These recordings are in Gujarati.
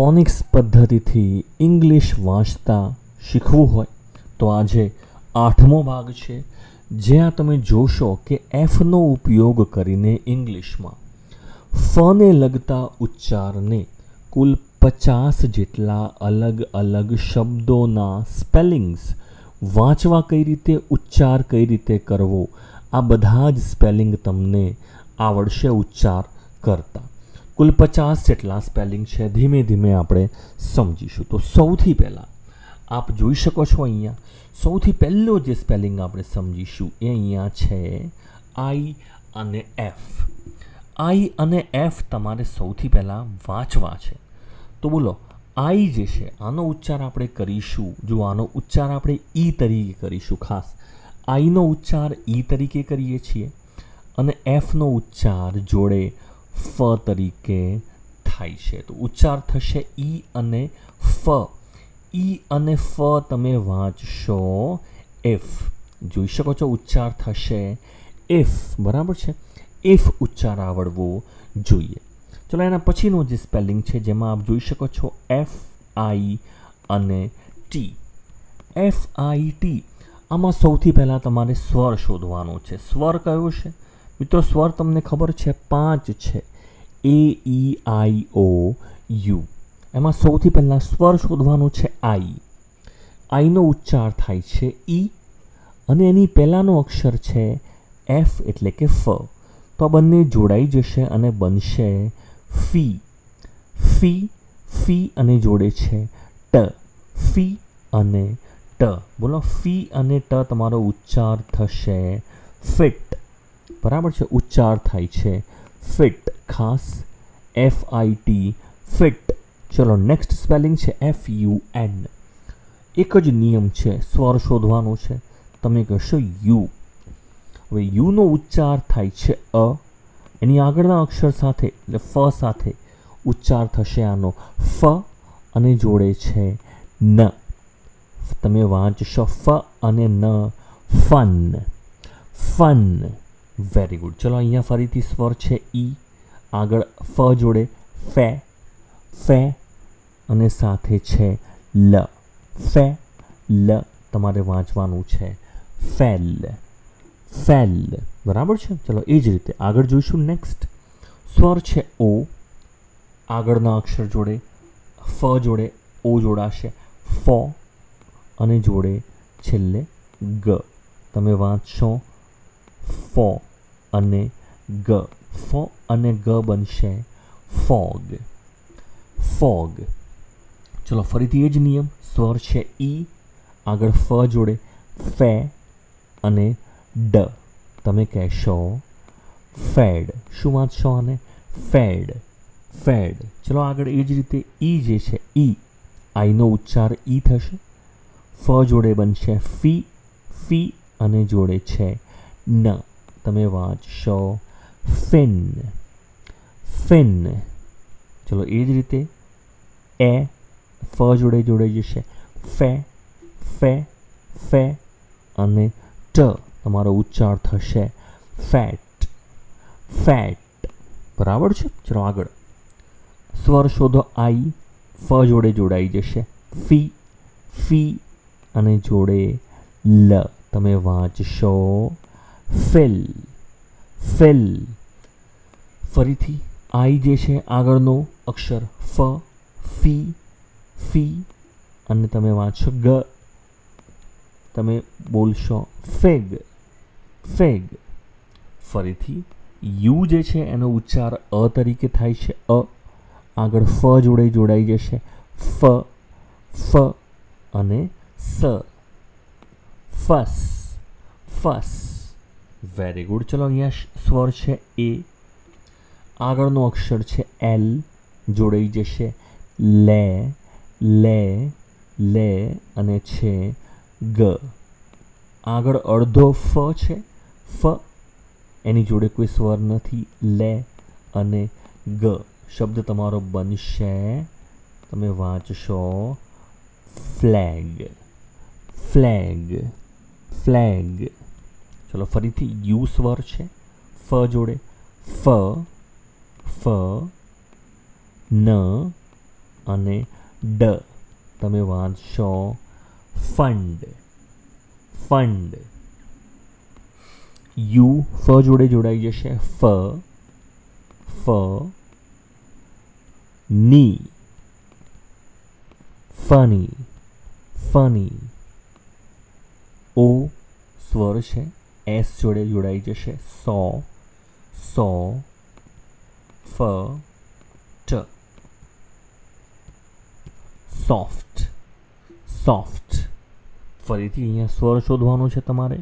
ફોનિક્સ પદ્ધતિથી ઇંગ્લિશ વાંચતા શીખવું હોય તો આજે 8મો ભાગ છે, જ્યાં તમે જોશો કે એફનો ઉપયોગ કરીને ઇંગ્લિશમાં ફને લગતા ઉચ્ચારને કુલ 50 જેટલા અલગ અલગ શબ્દોના સ્પેલિંગ્સ વાંચવા કઈ રીતે, ઉચ્ચાર કઈ રીતે કરવો, આ બધા જ સ્પેલિંગ તમને આવડશે ઉચ્ચાર કરતા. કુલ 50 જેટલા સ્પેલિંગ છે. ધીમે ધીમે આપણે સમજીશું. તો સૌથી પહેલાં આપ જોઈ શકો છો અહીંયા સૌથી પહેલો જે સ્પેલિંગ આપણે સમજીશું એ અહીંયા છે આઈ અને એફ. આઈ અને એફ તમારે સૌથી પહેલાં વાંચવા છે. તો બોલો, આઈ જે છે આનો ઉચ્ચાર આપણે કરીશું. જો આનો ઉચ્ચાર આપણે ઈ તરીકે કરીશું. ખાસ આઈનો ઉચ્ચાર ઈ તરીકે કરીએ છીએ અને એફનો ઉચ્ચાર જોડે ફ તરીકે થાય છે. તો ઉચ્ચાર થશે ઈ અને ફ. ઈ અને ફ તમે વાંચશો એફ. જોઈ શકો છો ઉચ્ચાર થશે એફ. બરાબર છે. એફ ઉચ્ચાર આવડવો જોઈએ. ચલો એના પછીનો જે સ્પેલિંગ છે જેમાં આપ જોઈ શકો છો એફ આઈ અને ટી. F I T. આમાં સૌથી પહેલાં તમારે સ્વર શોધવાનો છે. સ્વર કયો છે મિત્રો? સ્વર તમને ખબર છે 5 છે. એ ઈ આઈ ઓ યુ. એમાં સૌથી પહેલાં સ્વર શોધવાનો છે આઈ. આઈનો ઉચ્ચાર થાય છે ઈ અને એની પહેલાંનો અક્ષર છે એફ એટલે કે ફ. તો આ બંને જોડાઈ જશે અને બનશે ફી. ફી ફી અને જોડે છે ટ. ફી અને ટ. બોલો, ફી અને ટ તમારો ઉચ્ચાર થશે ફિટ. બરાબર છે. ઉચ્ચાર થાય છે ફિટ. ખાસ એફ આઈ ટી ફિટ. ચલો નેક્સ્ટ સ્પેલિંગ છે એફ યુ એન. એક જ નિયમ છે, સ્વર શોધવાનો છે. તમે કહેશો યુ. હવે યુનો ઉચ્ચાર થાય છે અ. એની આગળના અક્ષર સાથે એટલે ફ સાથે ઉચ્ચાર થશે આનો ફ અને જોડે છે ન. તમે વાંચશો ફ અને ન ફન. ફન. Very good. ચલો અહીંયા ફરીથી સ્વર છે ઈ, આગળ ફ જોડે ફે. ફે અને સાથે છે લ. ફે લ. તમારે વાંચવાનું છે ફેલ. ફેલ. બરાબર છે. ચલો એ જ રીતે આગળ જોઈશું. નેક્સ્ટ સ્વર છે ઓ. આગળના અક્ષર જોડે ફ જોડે ઓ જોડાશે ફો અને જોડે છેલ્લે ગ. તમે વાંચશો ફો અને ગ. ફો અને ગ બનશે ફોગ. ફોગ. ચલો ફરીથી એ જ નિયમ. સ્વર છે ઈ, આગળ ફ જોડે ફે અને ડ. તમે કહેશો ફેડ. શું વાંચશો આને? ફેડ. ફેડ. ચલો આગળ એ જ રીતે ઈ જે છે ઈ, આઈનો ઉચ્ચાર ઈ થશે. ફ જોડે બનશે ફી. ફી અને જોડે છે ન. તમે વાંચશો ફિન. ફિન. ચલો એ જ રીતે એ ફ જોડે જોડાઈ જશે ફે. ફે ફે અને ટ. તમારો ઉચ્ચાર થશે ફેટ. ફેટ. બરાબર છે. ચલો આગળ સ્વર શોધો આઈ. ફ જોડે જોડાઈ જશે ફી. ફી અને જોડે લ. તમે વાંચશો ફિલ. ફિલ. ફરીથી આઈ જે છે આગળનો અક્ષર ફ. ફી. ફી અને તમે વાંચશો ગ. તમે બોલશો ફેગ. ફેગ. ફરીથી યુ જે છે એનો ઉચ્ચાર અ તરીકે થાય છે અ. આગળ ફ જોડે જોડાઈ જશે ફ. ફ અને સ. ફસ. ફસ. Very good. ચલો અહીંયા સ્વર છે એ. આગળનો અક્ષર છે એલ. જોડાઈ જશે લે. લે. લે અને છે ગ. આગળ અડધો ફ છે. ફ એની જોડે કોઈ સ્વર નથી. લે અને ગ. શબ્દ તમારો બનશે, તમે વાંચશો ફ્લેગ. ફ્લેગ. ફ્લેગ. ચલો ફરીથી યુ સ્વર છે. ફ જોડે ફ. ફ ન અને ડ તમે વાંચશો ફંડ, ફંડ. યુ ફ જોડે જોડાઈ જશે ફ, ફ. ની, ફની, ફની. ઓ સ્વર છે, એસ જોડે જોડાઈ જશે સો, સો. ફ ટ, સોફ્ટ, સોફ્ટ. ફરીથી અહીંયા સ્વર શોધવાનો છે તમારે.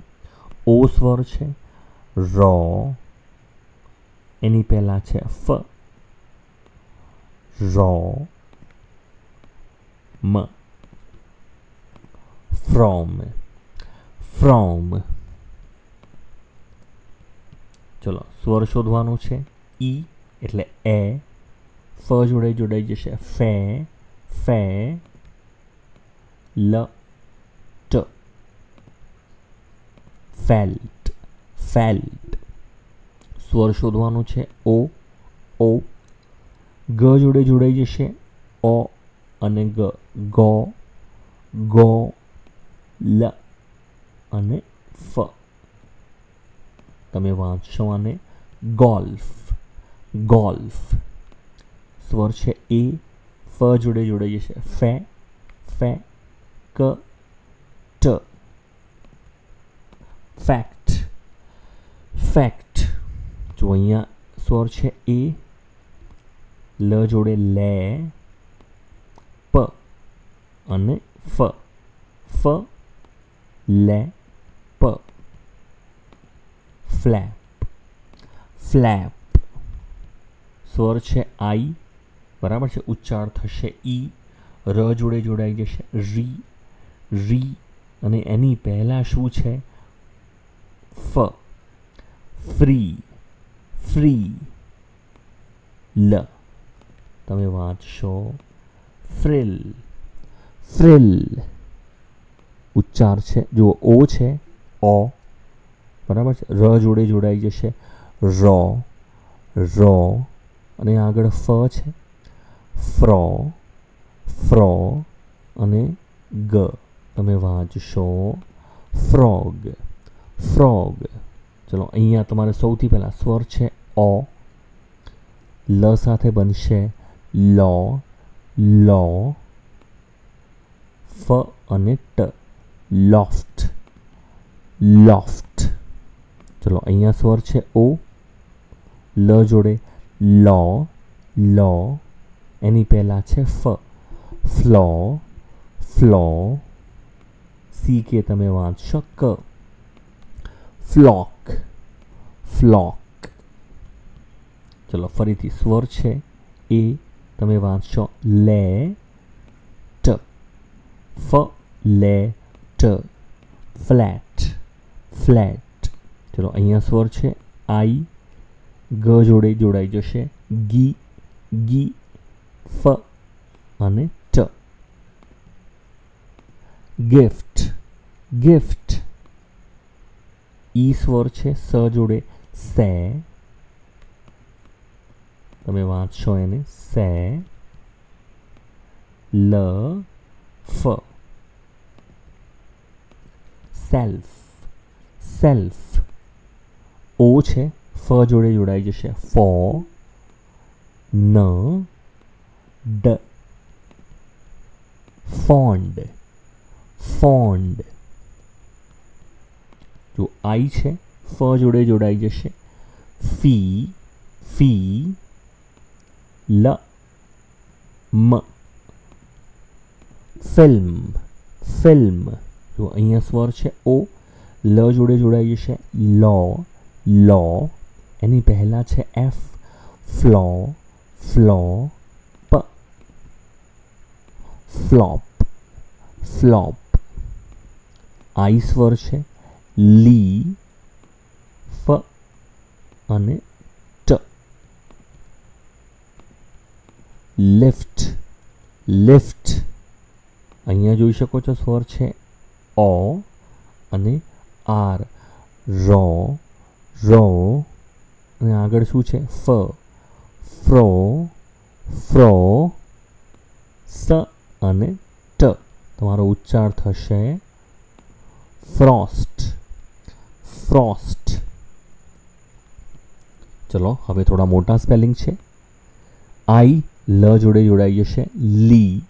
ઓ સ્વર છે, રો, એની પહેલા છે ફ, રો, મ. From, from. ચલો સ્વર શોધવાનું છે. ઈ એટલે એ, ફ જોડે જોડાઈ જશે ફે, ફે. લ ટ, ફેલ્ટ, ફેલ્ટ. સ્વર શોધવાનું છે. ઓ, ઓ. ગ જોડે જોડાઈ જશે ઓ અને ગ, ગો, ગો. લ અને ફ તમે વાંચશો આને ગોલ્ફ, ગોલ્ફ. સ્વર છે એ, ફ જોડે જોડાઈ જશે ફે, ફે. ક ટ, ફેક્ટ, ફેક્ટ. જો અહીંયા સ્વર છે એ, લ જોડે લે, પ અને ફ, ફ, લે, પ. Flap, flap. સ્વર છે આઈ, બરાબર છે. ઉચ્ચાર થશે ઈ, ર જોડે જોડાઈ જશે રી, રી. અને એની પહેલા શું છે? ફ, ફ્રી, ફ્રી. લ તમે વાંચશો ફ્રિલ, ફ્રિલ. ઉચ્ચાર છે જુઓ ઓ છે ઓ, બરાબર છે. ર જોડે જોડાઈ જશે રો, રો. અને આગળ ફ છે, ફ્રો, ફ્રો. અને ગ તમે વાંચશો ફ્રોગ, ફ્રોગ. ચલો અહીંયા તમારે સૌથી પહેલાં સ્વર છે ઓ, લ સાથે બનશે લો, લો. ફ અને ટ, લોફ્ટ, લોફ્ટ. ચલો અહીંયા સ્વર છે ઓ, લ જોડે લો, લો. એની પહેલાં છે ફ, ફ્લો, ફ્લો. સી કે તમે વાંચશો ક, ફ્લોક, ફ્લોક. ચલો ફરીથી સ્વર છે એ, તમે વાંચશો લે, ટ, ફ, લે, ટ. Flat, flat. ચલો અહીંયા સ્વર છે આઈ, ગ જોડે જોડાઈ જશે ગી, ગી. ફ અને ટ. Gift, gift. ઈ સ્વર છે સ જોડે સે, તમે વાંચશો એને સે. લ, ફ, સેલ્ફ, સેલ્ફ. ઓ છે ફ જોડે જોડાઈ જશે ફો, ન, ડ, ફોન્ડ, ફોન્ડ. જો આઈ છે ફ જોડે જોડાઈ જશે ફી, ફી. લ, મ, ફિલ્મ, ફિલ્મ. જો અહીંયા સ્વર છે ઓ, લ જોડે જોડાઈ જશે લો, લો. એની પહેલાં છે એફ, ફ્લો, ફ્લો. પ, ફ્લોપ, ફ્લોપ. આઈ સ્વર છે લી, ફ અને ટ. Lift, lift. અહીંયા જોઈ શકો છો સ્વર છે ઓ અને આર, રો, રો. અને આગળ શું છે ફ, ફ્રો, ફ્રો. અને ટ. તમારો ઉચ્ચાર થશે ફ્રોસ્ટ, ફ્રોસ્ટ. ચલો હવે થોડા મોટા સ્પેલિંગ છે. આઈ લ જોડે જોડાઈ જશે, લી,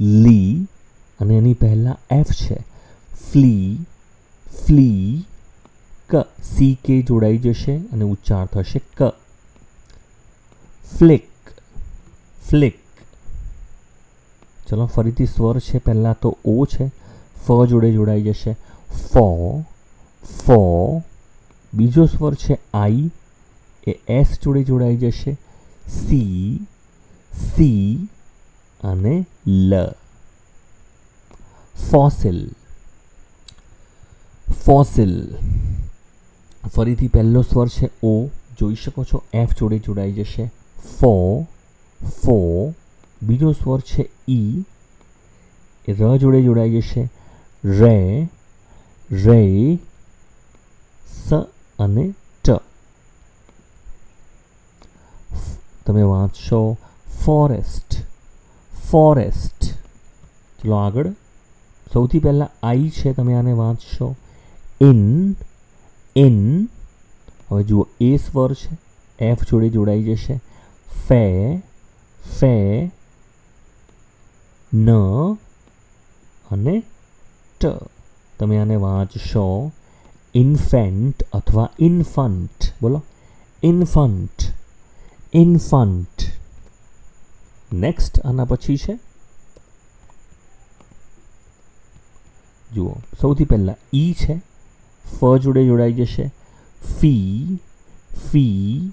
લી, અને એની પહેલા એફ છે, ફ્લી, ફ્લી. ક, સી કે જોડાઈ જશે અને ઉચ્ચાર થશે ક. Flick, flick. ચલો ફરીથી સ્વર છે. પહેલાં તો ઓ છે, ફ જોડે જોડાઈ જશે, ફો, ફો. બીજો સ્વર છે આઈ, એ એસ જોડે જોડાઈ જશે, સી, સી, અને લ. Fossil, fossil. ફરીથી પહેલો સ્વર છે ઓ, જોઈ શકો છો એફ જોડે જોડાઈ જશે, ફો, ફો. બીજો સ્વર છે ઈ, એ ર જોડે જોડાઈ જશે, રે, રે, સ અને ટ. તમે વાંચશો ફોરેસ્ટ, ફોરેસ્ટ. ચલો આગળ. સૌથી પહેલાં આઈ છે, તમે આને વાંચશો ઇન, ઇન. હવે જુઓ એ સ્વર છે, એફ જોડે જોડાઈ જશે, ફે, ફે, ન અને ટ. તમે આને વાંચશો ઇન્ફેન્ટ અથવા ઇન્ફન્ટ. બોલો ઇન્ફન્ટ, ઇન્ફન્ટ. નેક્સ્ટ આના પછી છે, જુઓ સૌથી પહેલાં ઈ છે, ફ જોડે જોડાઈ જશે, ફી, ફી.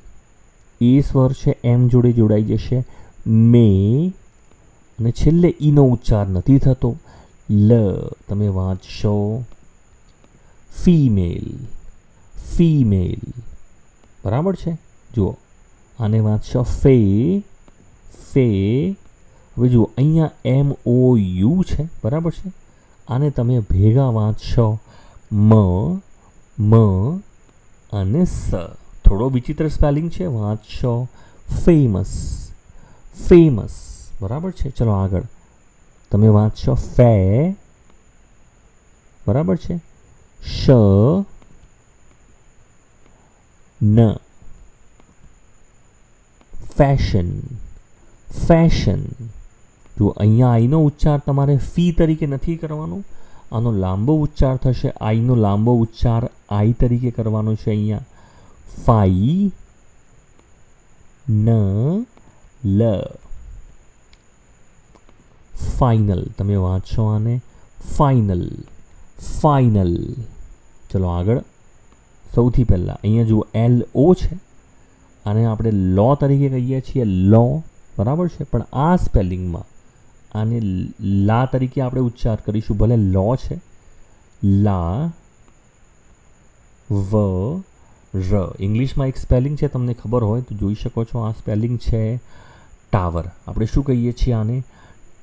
એ સ્વર છે એમ જોડે જોડાઈ જશે, મે, અને છેલ્લે ઈનો ઉચ્ચાર નથી થતો, લ. તમે વાંચશો ફીમેલ, ફીમેલ. બરાબર છે. જુઓ આને વાંચશો ફે, ફે. હવે જુઓ અહીંયા એમ ઓ યુ છે, બરાબર છે. આને તમે ભેગા વાંચશો મ, મ અને સ. થોડો વિચિત્ર સ્પેલિંગ છે, વાંચશો ફેમસ, ફેમસ. બરાબર છે. ચલો આગળ. તમે વાંચશો ફે, બરાબર છે, શ, ન. Fashion, fashion. જો અહીંયા આઈનો ઉચ્ચાર તમારે ફી તરીકે નથી કરવાનો, આનો લાંબો ઉચ્ચાર થશે. આઈનો લાંબો ઉચ્ચાર આઈ તરીકે કરવાનો છે અહીંયા. ફાઈ, ન, લ. ફાઇનલ. તમે વાંચો આને ફાઇનલ, ફાઇનલ. ચલો આગળ. સૌથી પહેલાં અહીંયા જુઓ એલ ઓ છે, આને આપણે લો તરીકે કહીએ છીએ, લો. બરાબર છે. પણ આ સ્પેલિંગમાં આને લા તરીકે આપણે ઉચ્ચાર કરીશું. ભલે લો છે, લા, વ, ર. ઇંગ્લિશમાં એક સ્પેલિંગ છે, તમને ખબર હોય તો જોઈ શકો છો. આ સ્પેલિંગ છે ટાવર. આપણે શું કહીએ છીએ આને?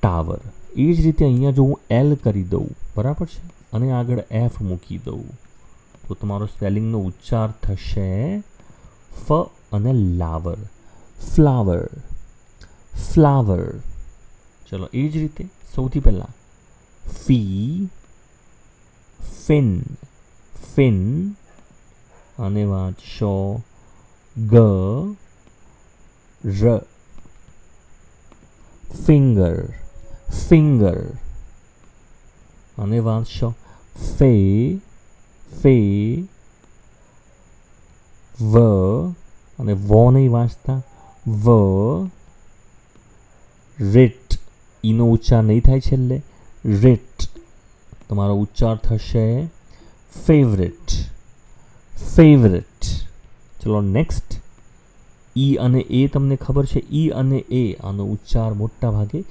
ટાવર. એ જ રીતે અહીંયા જો હું એલ કરી દઉં, બરાબર છે, અને આગળ એફ મૂકી દઉં, તો તમારો સ્પેલિંગનો ઉચ્ચાર થશે ફ અને લાવર, ફ્લાવર, ફ્લાવર. ચલો એ જ રીતે સૌથી પહેલાં ફી, ફિન, ફિન. અને વાંચશો ગ, ર. Finger, finger. અને વાંચશો ફે, ફે, વ. અને વ નહીં વાંચતા, વ. રેટ. ઈનો ઉચ્ચાર નહીં થાય છેલ્લે, રેટ. તમારો ઉચ્ચાર થશે ફેવરેટ, ફેવરેટ. ચલો નેક્સ્ટ. ઈ અને એ તમને ખબર છે, ઈ અને એ આનો ઉચ્ચાર મોટા ભાગે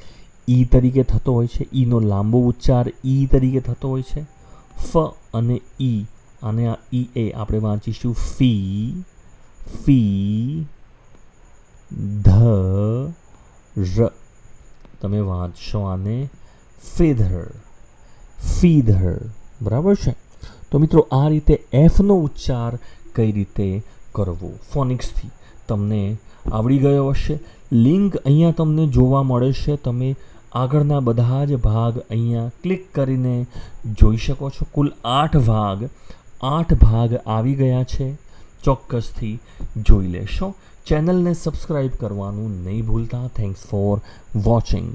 ઈ તરીકે થતો હોય છે. ઈનો લાંબો ઉચ્ચાર ઈ તરીકે થતો હોય છે. ફ અને ઈ, અને આ ઈ એ આપણે વાંચીશું ફી, ફી, ધ, ર. તમે વાંચશો આને ફેધર, ફીધર. બરાબર છે. તો મિત્રો આ રીતે એફનો ઉચ્ચાર કઈ રીતે કરવો ફોનિક્સથી તમને આવડી ગયો હશે. લિંક અહીંયા તમને જોવા મળે છે. તમે આગળના બધા જ ભાગ અહીંયા ક્લિક કરીને જોઈ શકો છો. કુલ 8 ભાગ આવી ગયા છે. ચોક્કસથી જોઈ લેશો. ચેનલને સબસ્ક્રાઈબ કરવાનું નહીં ભૂલતા. Thanks for watching.